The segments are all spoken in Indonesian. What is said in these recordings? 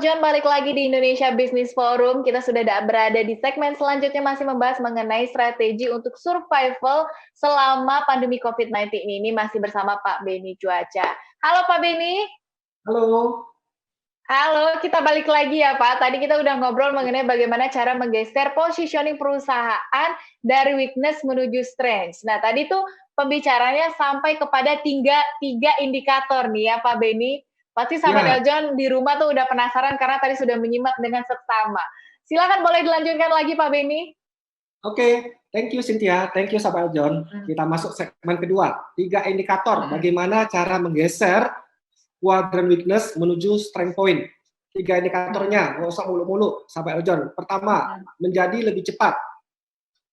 John, balik lagi di Indonesia Business Forum. Kita sudah berada di segmen selanjutnya masih membahas mengenai strategi untuk survival selama pandemi COVID-19 ini. Masih bersama Pak Beni Cuaca. Halo Pak Beni. Halo. Halo, kita balik lagi ya Pak. Tadi kita udah ngobrol mengenai bagaimana cara menggeser positioning perusahaan dari weakness menuju strength. Nah, tadi tuh pembicaranya sampai kepada tiga indikator nih ya Pak Beni. Pasti sahabat Eljon di rumah tuh udah penasaran karena tadi sudah menyimak dengan seksama. Silakan boleh dilanjutkan lagi Pak Beni. Oke, thank you Cynthia, thank you sahabat Eljon. Kita masuk segmen kedua, 3 indikator bagaimana cara menggeser quadrant weakness menuju strength point. 3 indikatornya, nggak usah mulu-mulu sahabat Eljon. Pertama, menjadi lebih cepat,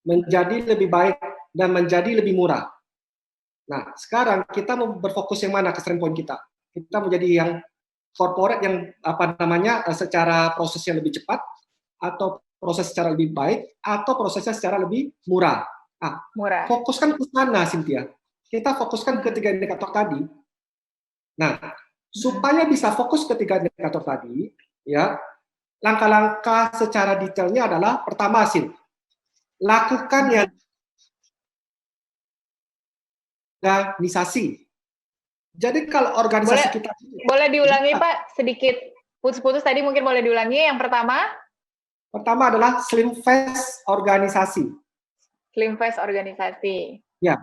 menjadi lebih baik, dan menjadi lebih murah. Nah, sekarang kita mau berfokus yang mana ke strength point kita? Kita menjadi yang corporate yang secara prosesnya lebih cepat, atau proses secara lebih baik, atau prosesnya secara lebih murah. Nah, fokuskan ke sana, Cynthia. Kita fokuskan ke 3 indikator tadi. Nah, supaya bisa fokus ke 3 indikator tadi, ya, langkah-langkah secara detailnya adalah pertama, lakukan yang organisasi. Jadi kalau organisasi kita... Boleh diulangi Pak, sedikit putus-putus tadi mungkin boleh diulangi. Yang pertama? Pertama adalah slim fast organisasi. Slim fast organisasi. Ya,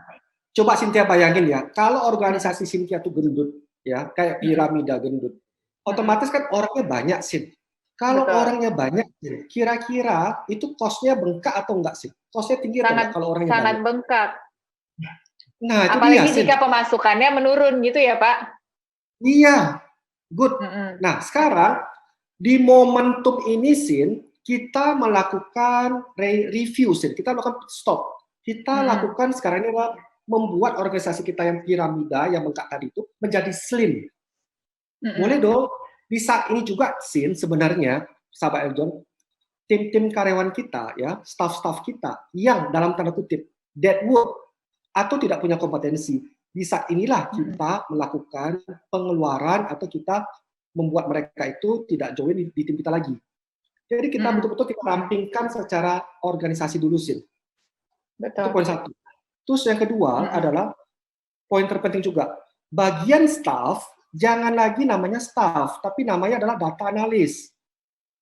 coba Cynthia bayangin ya, kalau organisasi Cynthia itu gendut, ya kayak piramida gendut, otomatis kan orangnya banyak sih. Kalau orangnya banyak, kira-kira itu cost-nya bengkak atau enggak sih? Cost-nya tinggi atau enggak kalau orangnya sangat banyak? Bengkak. Nah, itu apalagi dia, jika pemasukannya menurun gitu ya Pak? Iya, good. Nah, sekarang di momentum ini kita melakukan review kita melakukan stop. Kita lakukan sekarang ini adalah membuat organisasi kita yang piramida, yang bengkak tadi itu menjadi slim. Boleh dong. Di saat ini juga sebenarnya, sahabat Eljon, tim-tim karyawan kita, ya, staff-staff kita yang dalam tanda kutip dead work atau tidak punya kompetensi, di saat inilah kita melakukan pengeluaran atau kita membuat mereka itu tidak join di tim kita lagi. Jadi kita betul-betul kita rampingkan secara organisasi dulu Itu poin 1. Terus yang kedua adalah poin terpenting juga, bagian staff jangan lagi namanya staff, tapi namanya adalah data analis,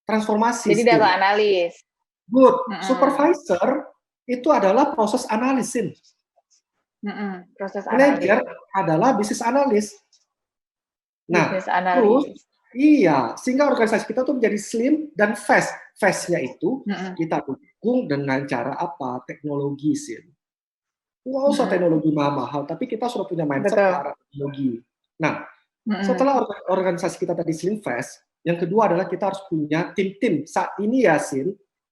transformasi. Jadi data analis. Good. Supervisor itu adalah proses analisin. Proses Manager adalah bisnis analis. Nah, terus sehingga organisasi kita tuh menjadi slim dan fast. Fast-nya itu kita dukung dengan cara apa? Teknologi nggak usah teknologi mahal-mahal, tapi kita sudah punya mindset ke arah teknologi. Nah, setelah organisasi kita tadi slim fast, yang kedua adalah kita harus punya tim-tim. Saat ini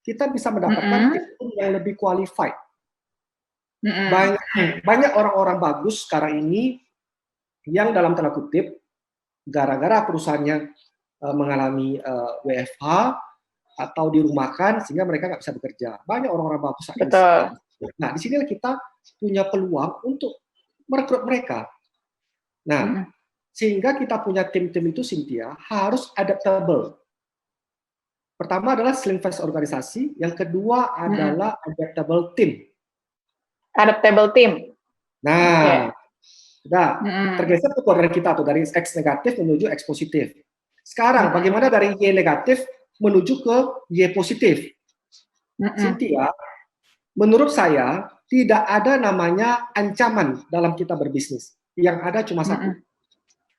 kita bisa mendapatkan tim yang lebih qualified. Banyak orang-orang bagus sekarang ini yang dalam tanda kutip gara-gara perusahaannya mengalami WFH atau dirumahkan sehingga mereka nggak bisa bekerja. Banyak orang-orang bagus saat ini. Nah, di sini kita punya peluang untuk merekrut mereka. Nah, sehingga kita punya tim-tim itu Cynthia harus adaptable. Pertama adalah slim fast organisasi, yang kedua adalah adaptable team. Adaptable team. Nah, sudah tergeser ke kuadran kita tuh dari X negatif menuju X positif. Sekarang bagaimana dari Y negatif menuju ke Y positif? Cynthia, menurut saya tidak ada namanya ancaman dalam kita berbisnis. Yang ada cuma satu.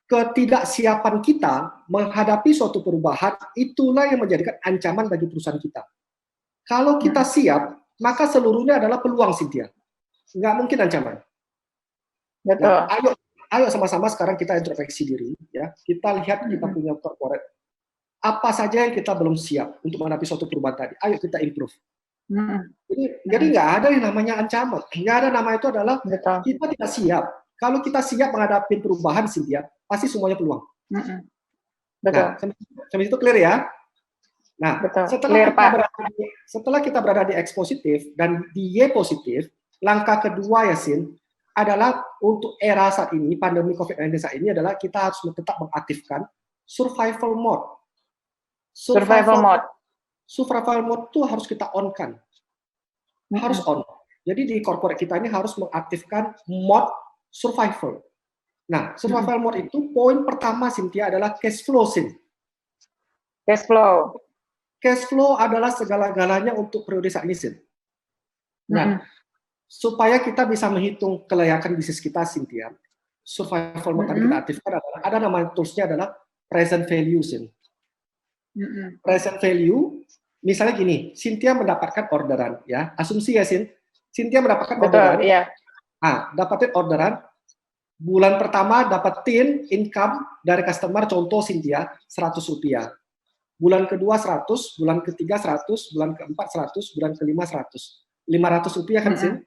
Ketidaksiapan kita menghadapi suatu perubahan itulah yang menjadikan ancaman bagi perusahaan kita. Kalau kita siap, maka seluruhnya adalah peluang, Cynthia. Nggak mungkin ancaman. Nah, ayo sama-sama sekarang kita introspeksi diri, ya. Kita lihat kita punya corporate. Apa saja yang kita belum siap untuk menghadapi suatu perubahan tadi. Ayo kita improve. Jadi nggak ada yang namanya ancaman. Nggak ada nama itu adalah kita tidak siap. Kalau kita siap menghadapi perubahan, Cynthia, pasti semuanya peluang. Nah, sampai itu clear ya. Nah, setelah kita berada di X positif dan di Y positif, langkah kedua adalah untuk era saat ini, pandemi COVID-19 saat ini adalah kita harus tetap mengaktifkan survival mode. Survival mode. Survival mode tuh harus kita on-kan. Harus on. Jadi di corporate kita ini harus mengaktifkan mode survival. Nah, survival mode itu poin pertama Cynthia adalah cash flow, Sin. Cash flow. Cash flow adalah segala-galanya untuk periode saat ini, Sin. Nah, supaya kita bisa menghitung kelayakan bisnis kita, Cynthia, survival mode tadi kita aktifkan adalah, ada nama toolsnya adalah present value, Sin. Present value, misalnya gini, Cynthia mendapatkan orderan, ya, asumsi ya, Sin. Cynthia mendapatkan orderan, iya. Dapatin orderan, bulan pertama dapetin income dari customer, contoh Cynthia, 100 rupiah. Bulan kedua 100, bulan ketiga 100, bulan keempat 100, bulan kelima 100. 500 rupiah kan, Sin?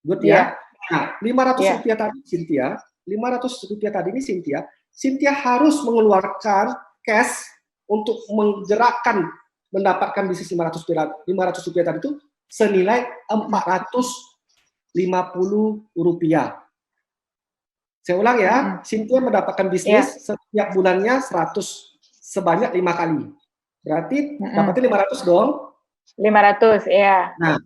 Good ya? Nah, 500 rupiah tadi, Cynthia, 500 rupiah tadi ini, Cynthia harus mengeluarkan cash untuk menggerakkan, mendapatkan bisnis 500 rupiah tadi itu senilai 450 rupiah. Saya ulang ya, Cynthia mendapatkan bisnis setiap bulannya 100 sebanyak 5 kali. Berarti dapatnya 500 dong? 500, ya. Nah,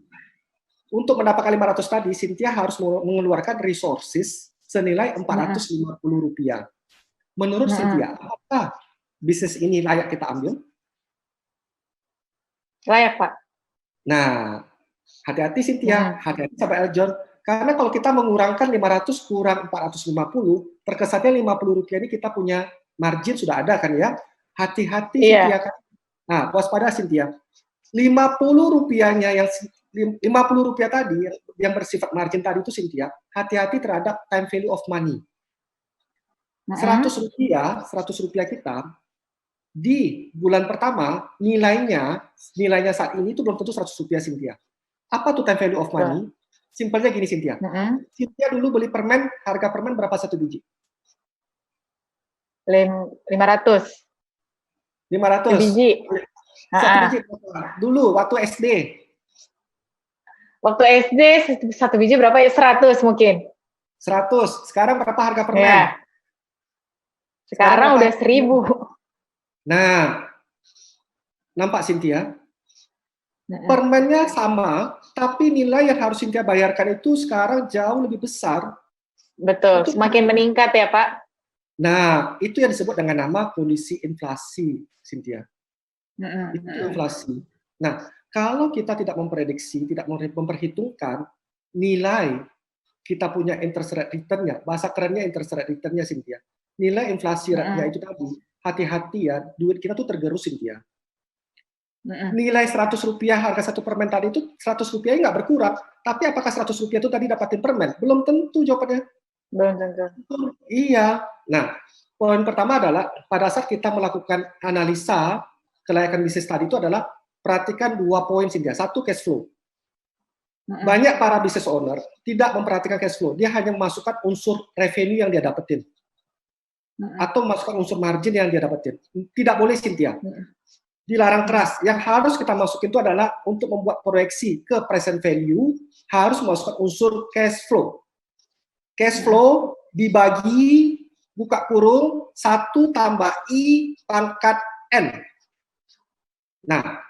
untuk mendapatkan 500 tadi, Cynthia harus mengeluarkan resources senilai 450 rupiah. Menurut Cynthia, apakah bisnis ini layak kita ambil? Layak, Pak. Nah, hati-hati Cynthia, hati-hati sampai Eljon. Karena kalau kita mengurangkan 500 kurang 450, terkesannya 50 rupiah ini kita punya margin sudah ada kan ya. Hati-hati Cynthia. Nah, waspada Cynthia. 50 rupiahnya yang 50 rupiah tadi yang bersifat margin tadi itu Cynthia, hati-hati terhadap time value of money. 100 rupiah kita di bulan pertama nilainya saat ini itu belum tentu 100 rupiah Cynthia. Apa tuh time value of money? Simpelnya gini Cynthia. Cynthia dulu beli permen, harga permen berapa satu biji? 500. 500. Biji. Satu biji. Dulu waktu SD. Waktu SD satu biji berapa ya? 100 mungkin. 100. Sekarang berapa harga permen? Ya. Sekarang udah 1000. Nah, nampak Cynthia? Permennya sama, tapi nilai yang harus Cynthia bayarkan itu sekarang jauh lebih besar. Betul, semakin meningkat ya Pak. Nah, itu yang disebut dengan nama kondisi inflasi, Cynthia. Itu inflasi. Nah, kalau kita tidak memprediksi, tidak memperhitungkan nilai kita punya interest rate return-nya, bahasa kerennya interest rate return-nya, Cynthia. Nilai inflasi rate-nya itu tadi, hati-hati ya, duit kita tuh tergerus, Cynthia. Nilai 100 rupiah harga satu permen tadi itu 100 rupiah nggak berkurang, tapi apakah 100 rupiah itu tadi dapatin permen? Belum tentu jawabannya. Belum tentu. Iya. Nah, poin pertama adalah pada saat kita melakukan analisa kelayakan bisnis tadi itu adalah perhatikan 2 poin Cynthia. 1, cash flow. Banyak para business owner tidak memperhatikan cash flow, dia hanya memasukkan unsur revenue yang dia dapetin. Atau memasukkan unsur margin yang dia dapetin. Tidak boleh Cynthia. Dilarang keras. Yang harus kita masukin itu adalah untuk membuat proyeksi ke present value, harus memasukkan unsur cash flow. Cash flow dibagi, buka kurung, 1 tambah I pangkat N. Nah,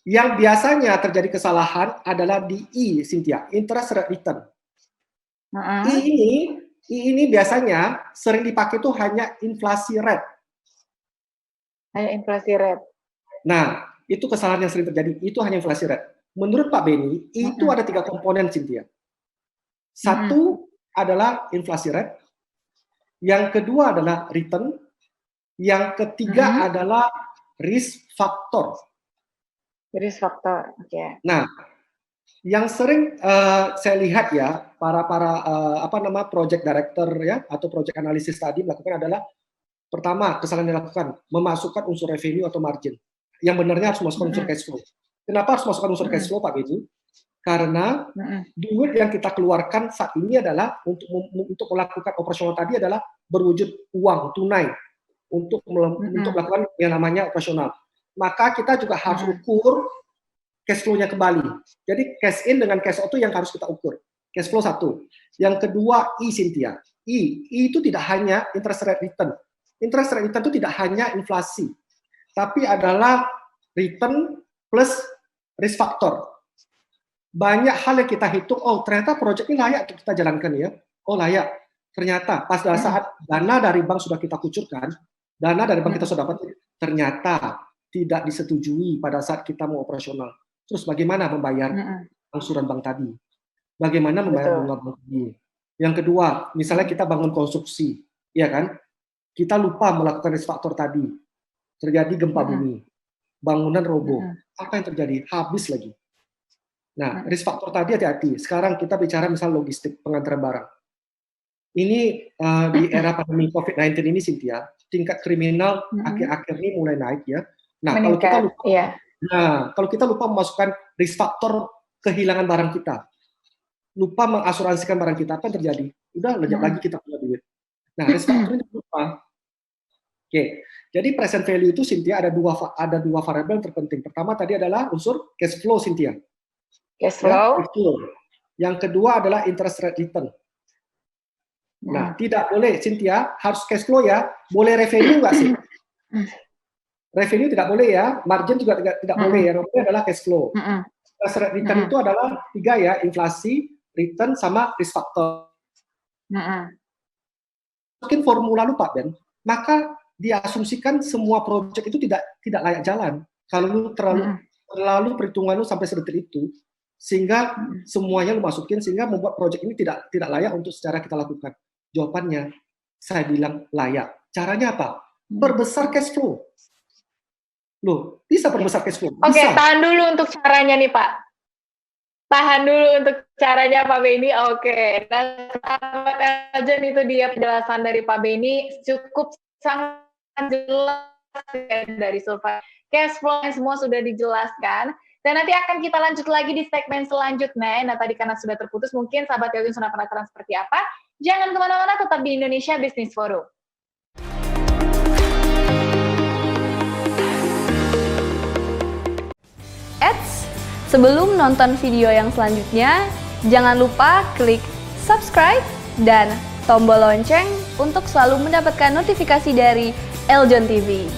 yang biasanya terjadi kesalahan adalah di I, Cynthia, interest rate return. I ini biasanya sering dipakai itu hanya inflasi rate. Hanya inflasi rate. Nah, itu kesalahan yang sering terjadi, itu hanya inflasi rate. Menurut Pak Beni, itu ada 3 komponen, Cynthia. 1 adalah inflasi rate, yang kedua adalah return, yang ketiga adalah risk factor. Risk factor, oke. Nah, yang sering saya lihat ya, para project director ya, atau project analysis tadi melakukan adalah, pertama, kesalahan yang dilakukan, memasukkan unsur revenue atau margin. Yang benarnya harus masukkan unsur cash flow. Kenapa harus masukkan unsur cash flow, Pak Beni? Karena duit yang kita keluarkan saat ini adalah untuk melakukan operasional tadi adalah berwujud uang tunai untuk melakukan yang namanya operasional. Maka kita juga harus ukur cash flow-nya kembali. Jadi cash in dengan cash out itu yang harus kita ukur. Cash flow 1. Yang kedua I, Cynthia. I itu tidak hanya interest rate return. Interest rate return itu tidak hanya inflasi. tapi adalah return plus risk factor. Banyak hal yang kita hitung, oh ternyata proyek ini layak untuk kita jalankan ya. Oh layak. Ternyata pas saat dana dari bank sudah kita kucurkan, dana dari bank kita sudah dapat, ternyata tidak disetujui pada saat kita mau operasional. Terus bagaimana membayar angsuran bank tadi? Bagaimana membayar bunga bank tadi? Yang kedua, misalnya kita bangun konstruksi, ya kan? Kita lupa melakukan risk factor tadi. Terjadi gempa bumi, bangunan roboh. Apa yang terjadi? Habis lagi. Nah, risk factor tadi hati-hati. Sekarang kita bicara misal logistik, pengantaran barang. Ini di era pandemi COVID-19 ini, Cynthia, tingkat kriminal akhir-akhir ini mulai naik ya. Nah, kalau kita lupa memasukkan risk factor kehilangan barang kita, lupa mengasuransikan barang kita, apa yang terjadi? Udah lagi kita punya duit. Nah, risk factor ini lupa. Oke, jadi present value itu, Cynthia, ada dua variabel yang terpenting. Pertama tadi adalah unsur cash flow, Cynthia. Cash flow. Ya, yang kedua adalah interest rate return. Nah, tidak boleh, Cynthia, harus cash flow ya. Boleh revenue nggak sih? Revenue tidak boleh ya. Margin juga tidak boleh ya. Yang boleh adalah cash flow. Interest rate return itu adalah 3 ya, inflasi, return, sama risk factor. Mungkin formula lu Pak Ben, maka diasumsikan semua proyek itu tidak layak jalan. Kalau lu terlalu perhitungan lu sampai sedetil itu, sehingga semuanya lu masukin, sehingga membuat proyek ini tidak layak untuk secara kita lakukan. Jawabannya, saya bilang layak. Caranya apa? Perbesar cash flow. Loh, bisa perbesar cash flow. Oke, tahan dulu untuk caranya nih Pak. Tahan dulu untuk caranya Pak Benny. Oke, nah sahabat aja itu dia penjelasan dari Pak Benny, cukup sangat jelas dari survei cash flow yang semua sudah dijelaskan. Dan nanti akan kita lanjut lagi di segmen selanjutnya. Nah, tadi karena sudah terputus, mungkin sahabat Kelvin sudah penasaran seperti apa. Jangan kemana-mana, tetap di Indonesia Business Forum. Sebelum nonton video yang selanjutnya, jangan lupa klik subscribe dan tombol lonceng untuk selalu mendapatkan notifikasi dari Eljon TV.